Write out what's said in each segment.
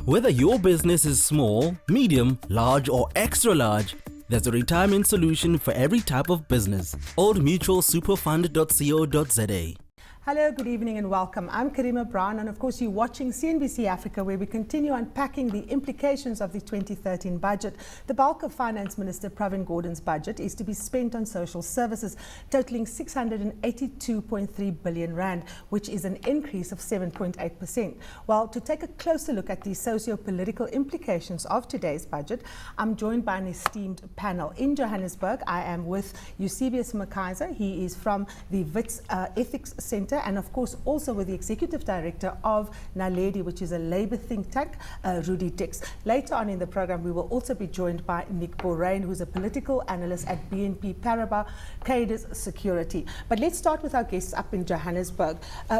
Whether your business is small, medium, large or extra large, there's a retirement solution for every type of business. oldmutualsuperfund.co.za. Hello, good evening and welcome. I'm Karima Brown and of course you're watching CNBC Africa, where we continue unpacking the implications of the 2013 budget. The bulk of Finance Minister Pravin Gordhan's budget is to be spent on social services, totaling 682.3 billion rand, which is an increase of 7.8%. Well, to take a closer look at the socio-political implications of today's budget, I'm joined by an esteemed panel. In Johannesburg, I am with Eusebius McKaiser. He is from the WITS Ethics Center, and of course also with the Executive Director of Naledi, which is a Labour think tank, Rudy Dix. Later on in the program, we will also be joined by Nick Borrain, who's a political analyst at BNP Paribas Credit Security. But let's start with our guests up in Johannesburg.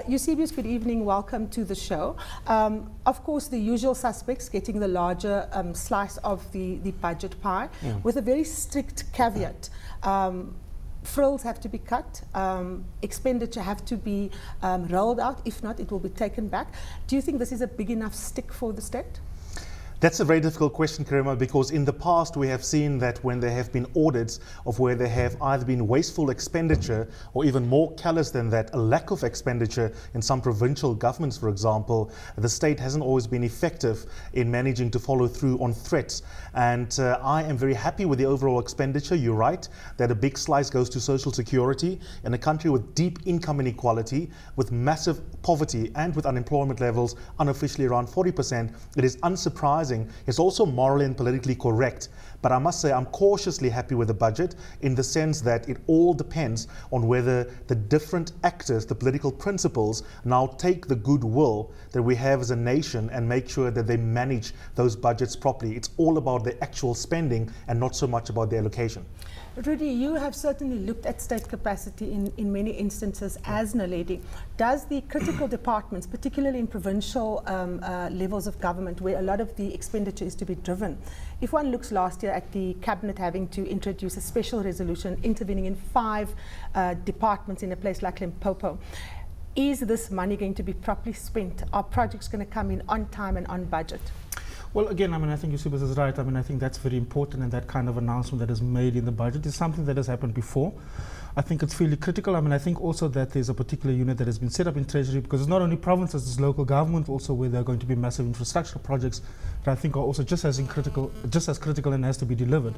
Eusebius, good evening, welcome to the show. Of course, the usual suspects getting the larger slice of the budget pie, with a very strict caveat. Frills have to be cut, expenditure have to be rolled out. If not, it will be taken back. Do you think this is a big enough stick for the state? That's a very difficult question, Karima, because in the past we have seen that when there have been audits of where there have either been wasteful expenditure or even more callous than that, a lack of expenditure in some provincial governments, for example, the state hasn't always been effective in managing to follow through on threats. And I am very happy with the overall expenditure. You're right that a big slice goes to social security in a country with deep income inequality, with massive poverty and with unemployment levels unofficially around 40%. It is unsurprising. It's also morally and politically correct. But I must say I'm cautiously happy with the budget in the sense that it all depends on whether the different actors, the political principals, now take the goodwill that we have as a nation and make sure that they manage those budgets properly. It's all about the actual spending and not so much about the allocation. Rudy, you have certainly looked at state capacity in many instances as Naledi. Does the critical departments, particularly in provincial levels of government where a lot of the expenditure is to be driven, if one looks last year at the cabinet having to introduce a special resolution intervening in 5 departments in a place like Limpopo, is this money going to be properly spent? Are projects going to come in on time and on budget? Well, again, I think Eusebius is right. I think that's very important, and that kind of announcement that is made in the budget is something that has happened before. I think it's fairly critical. I think also that there's a particular unit that has been set up in Treasury, because it's not only provinces, it's local government also, where there are going to be massive infrastructure projects that I think are also just as critical and has to be delivered.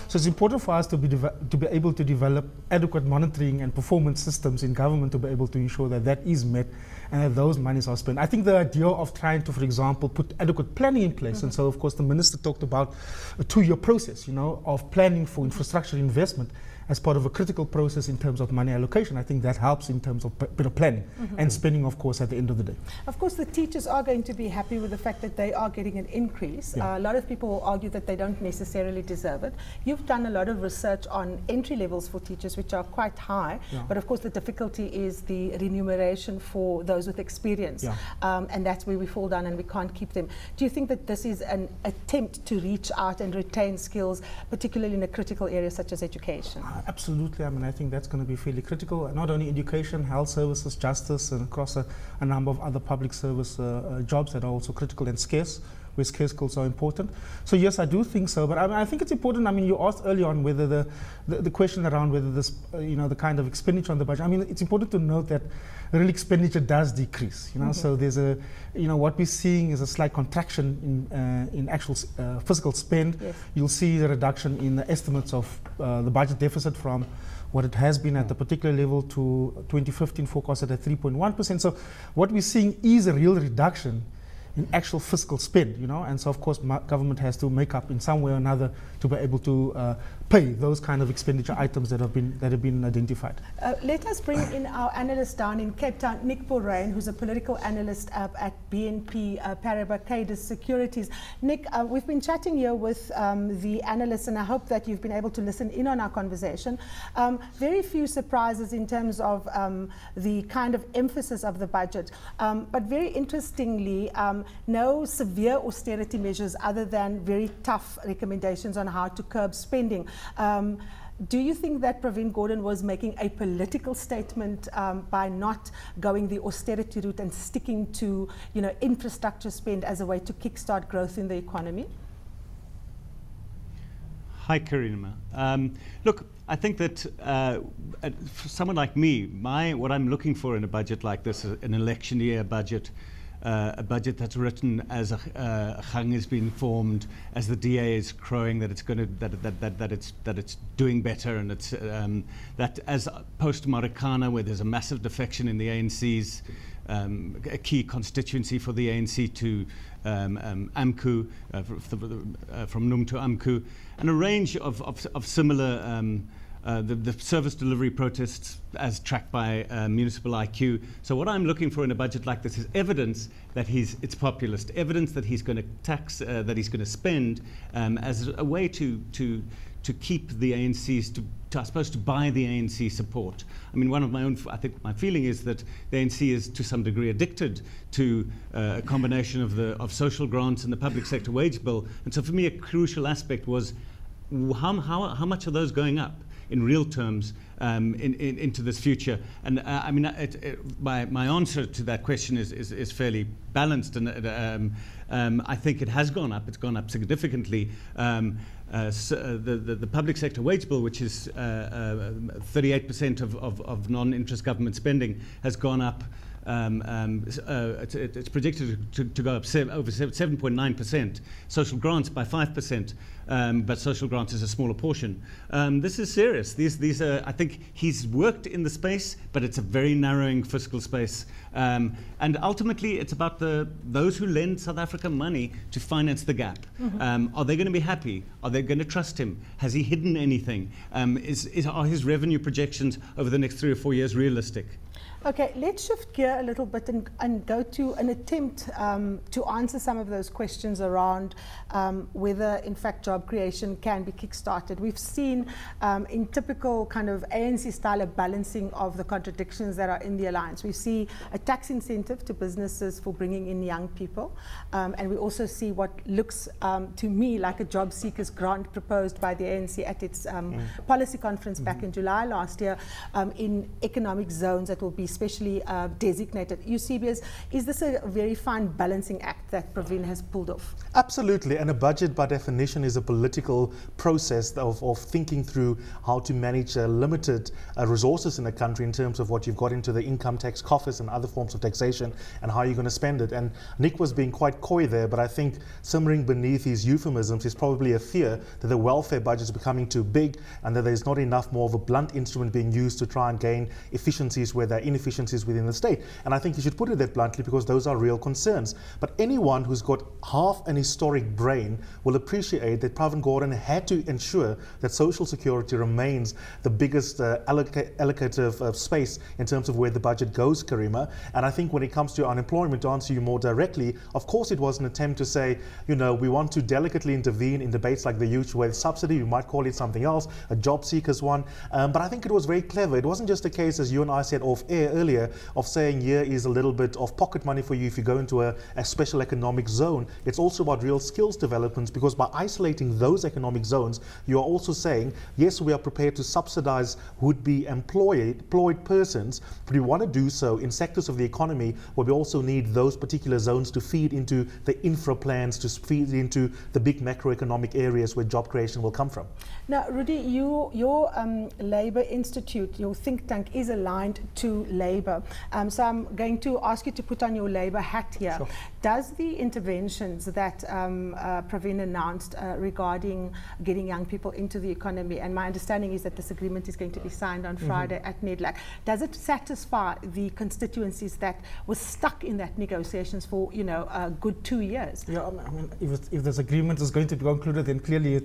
So it's important for us to be able to develop adequate monitoring and performance systems in government to be able to ensure that that is met and that those monies are spent. I think the idea of trying to, for example, put adequate planning in place, and so of course the minister talked about a 2-year process, of planning for infrastructure investment as part of a critical process in terms of money allocation. I think that helps in terms of better planning and spending, of course, at the end of the day. Of course, the teachers are going to be happy with the fact that they are getting an increase. A lot of people will argue that they don't necessarily deserve it. You've done a lot of research on entry levels for teachers, which are quite high, but of course the difficulty is the remuneration for those with experience, and that's where we fall down and we can't keep them. Do you think that this is an attempt to reach out and retain skills, particularly in a critical area such as education? Absolutely. I think that's going to be fairly critical. Not only education, health services, justice, and across a number of other public service jobs that are also critical and scarce, where scarce skills are important. So yes, I do think so. But I think it's important. You asked early on whether the question around whether this, the kind of expenditure on the budget. It's important to note that real expenditure does decrease. So there's what we're seeing is a slight contraction in actual physical spend. Yes. You'll see a reduction in the estimates of the budget deficit from what it has been at the particular level to 2015 forecasted at 3.1%. So what we're seeing is a real reduction in actual fiscal spend, and so of course government has to make up in some way or another to be able to pay those kind of expenditure items that have been identified. Let us bring in our analyst down in Cape Town, Nick Borrain, who's a political analyst at BNP Paribas Credit Securities. Nick, we've been chatting here with the analysts, and I hope that you've been able to listen in on our conversation. Very few surprises in terms of the kind of emphasis of the budget, but very interestingly, no severe austerity measures other than very tough recommendations on how to curb spending. Do you think that Pravin Gordhan was making a political statement by not going the austerity route and sticking to, infrastructure spend as a way to kickstart growth in the economy? Hi, Karima. Look, I think that for someone like me, what I'm looking for in a budget like this, an election year budget, a budget that's written as a gang has been formed, as the DA is crowing that it's going to that it's doing better, and it's that as post Marikana, where there's a massive defection in the ANC's a key constituency for the ANC to AMCU, from NUM to AMCU, and a range of similar the service delivery protests as tracked by Municipal IQ. So what I'm looking for in a budget like this is evidence that it's populist, evidence that he's going to tax, that he's going to spend as a way to keep the ANC's, I suppose, to buy the ANC support. I mean, I think my feeling is that the ANC is to some degree addicted to a combination of social grants and the public sector wage bill. And so for me, a crucial aspect was how much are those going up in real terms into this future? And I mean, my answer to that question is fairly balanced, and I think it has gone up. It's gone up significantly. The public sector wage bill, which is 38% of non-interest government spending, has gone up. It's predicted to go up over 7.9%. Social grants by 5%, but social grants is a smaller portion. This is serious. These are, I think he's worked in the space, but it's a very narrowing fiscal space. And ultimately, it's about those who lend South Africa money to finance the gap. Mm-hmm. Are they going to be happy? Are they going to trust him? Has he hidden anything? Are his revenue projections over the next 3 or 4 years realistic? Okay, let's shift gear a little bit and go to an attempt to answer some of those questions around whether, in fact, job creation can be kickstarted. We've seen in typical kind of ANC style a balancing of the contradictions that are in the alliance. We see a tax incentive to businesses for bringing in young people, and we also see what looks to me like a job seekers grant proposed by the ANC at its policy conference back in July last year in economic zones that will be specially designated. Eusebius, is this a very fine balancing act that Pravin has pulled off? Absolutely, and a budget by definition is a political process of thinking through how to manage limited resources in a country in terms of what you've got into the income tax coffers and other forms of taxation and how you're going to spend it. And Nick was being quite coy there, but I think simmering beneath these euphemisms is probably a fear that the welfare budget is becoming too big and that there's not enough more of a blunt instrument being used to try and gain efficiencies where there are inefficiencies within the state. And I think you should put it that bluntly because those are real concerns. But anyone who's got half an historic brain will appreciate that Pravin Gordhan had to ensure that social security remains the biggest allocative space in terms of where the budget goes, Karima. And I think when it comes to unemployment, to answer you more directly, of course it was an attempt to say, we want to delicately intervene in debates like the youth wage subsidy, we might call it something else, a job seekers one. But I think it was very clever. It wasn't just a case, as you and I said off air earlier, of saying here is a little bit of pocket money for you if you go into a special economic zone. It's also about real skills developments, because by isolating those economic zones, you are also saying, yes, we are prepared to subsidize would-be employed persons, but we want to do so in sectors of the economy where we also need those particular zones to feed into the infra plans, to feed into the big macroeconomic areas where job creation will come from. Now, Rudy, your Labour Institute, your think tank, is aligned to Labour. So I'm going to ask you to put on your Labour hat here. Sure. Does the interventions that Pravin announced regarding getting young people into the economy, and my understanding is that this agreement is going to be signed on Friday at NEDLAC, does it satisfy the constituencies that were stuck in that negotiations for a good 2 years? Yeah, I mean, if this agreement is going to be concluded, then clearly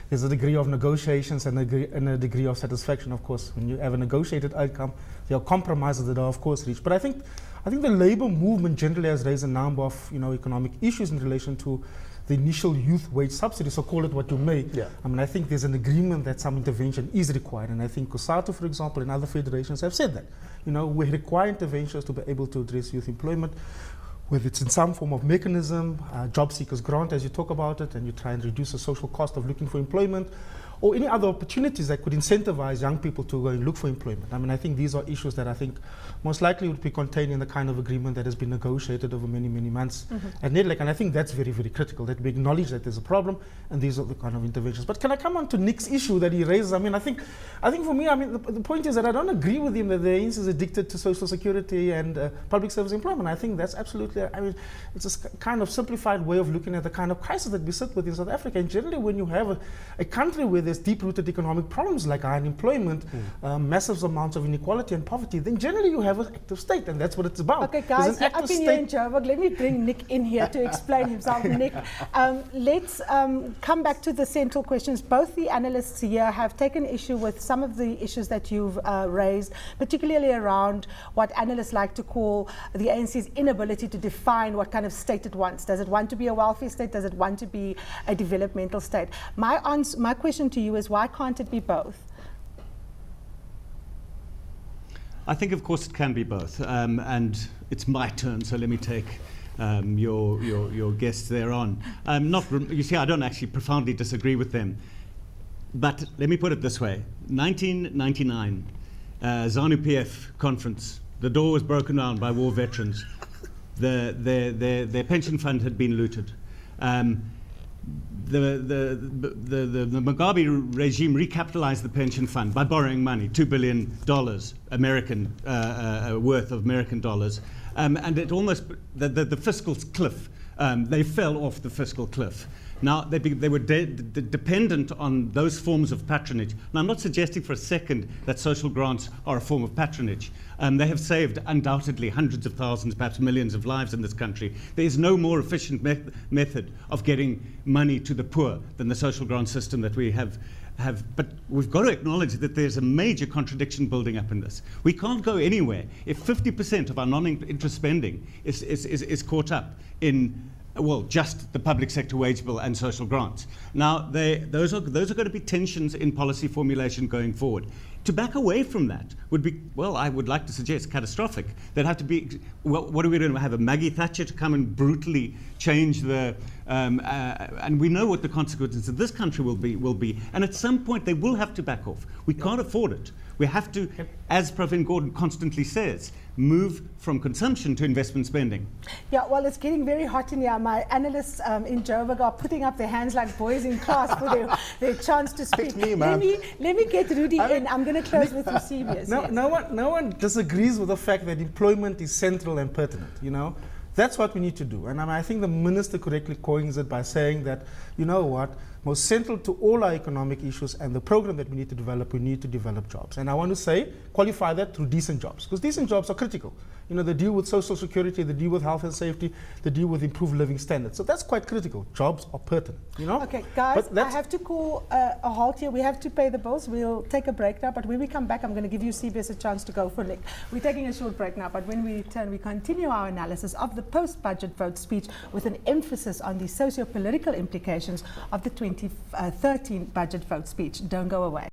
there's a degree of negotiations and a degree of satisfaction. Of course, when you have a negotiated outcome, there are compromises that are of course reached. But I think the labour movement generally has raised a number of economic issues in relation to the initial youth wage subsidy, so call it what you may. Yeah. I mean, I think there's an agreement that some intervention is required, and I think COSATU, for example, and other federations have said that. We require interventions to be able to address youth employment, whether it's in some form of mechanism, job seekers grant as you talk about it, and you try and reduce the social cost of looking for employment, or any other opportunities that could incentivize young people to go and look for employment. I mean, I think these are issues that I think most likely would be contained in the kind of agreement that has been negotiated over many, many months at NEDLAC. And I think that's very, very critical, that we acknowledge that there's a problem and these are the kind of interventions. But can I come on to Nick's issue that he raises? I mean, I think for me, I mean, the point is that I don't agree with him that the ANC is addicted to social security and public service employment. I think that's absolutely, I mean, it's a kind of simplified way of looking at the kind of crisis that we sit with in South Africa. And generally, when you have a country where there's deep-rooted economic problems like high unemployment, massive amounts of inequality and poverty, then generally you have an active state, and that's what it's about. Okay, guys, you're up in here in Joburg. Let me bring Nick in here to explain himself. Nick, let's come back to the central questions. Both the analysts here have taken issue with some of the issues that you've raised, particularly around what analysts like to call the ANC's inability to define what kind of state it wants. Does it want to be a welfare state? Does it want to be a developmental state? My question to you is, why can't it be both? I think, of course, it can be both. And it's my turn, so let me take your guests there on. You see, I don't actually profoundly disagree with them. But let me put it this way. 1999, ZANU-PF conference. The door was broken down by war veterans. Their pension fund had been looted. The Mugabe regime recapitalized the pension fund by borrowing money, $2 billion American worth of American dollars, and it almost the fiscal cliff. They fell off the fiscal cliff. Now they were dependent on those forms of patronage. Now I'm not suggesting for a second that social grants are a form of patronage. They have saved undoubtedly hundreds of thousands, perhaps millions of lives in this country. There is no more efficient method of getting money to the poor than the social grant system that we have. But we've got to acknowledge that there's a major contradiction building up in this. We can't go anywhere if 50% of our non-interest spending is caught up in, well, just the public sector wage bill and social grants. Now, those are going to be tensions in policy formulation going forward. To back away from that would be, well, I would like to suggest catastrophic. There'd have to be, well, what are we going to have, a Maggie Thatcher to come and brutally change the, and we know what the consequences of this country will be. And at some point they will have to back off. We can't afford it. We have to, as Pravin Gordhan constantly says, move from consumption to investment spending. Yeah, well, it's getting very hot in here. My analysts in Joburg are putting up their hands like boys in class for their chance to speak. Me, man. Let me get Rudy in. I'm going to close with Eusebius. No one disagrees with the fact that employment is central and pertinent, you know. That's what we need to do. And I think the minister correctly coins it by saying that, you know what, most central to all our economic issues and the program that we need to develop jobs. And I want to say, qualify that through decent jobs, because decent jobs are critical. You know, they deal with social security, they deal with health and safety, they deal with improved living standards. So that's quite critical. Jobs are pertinent, you know? Okay, guys, I have to call a halt here. We have to pay the bills. We'll take a break now, but when we come back, I'm going to give Eusebius a chance to go for Nick. We're taking a short break now, but when we return, we continue our analysis of the post-budget vote speech with an emphasis on the socio-political implications of the 2013 budget vote speech. Don't go away.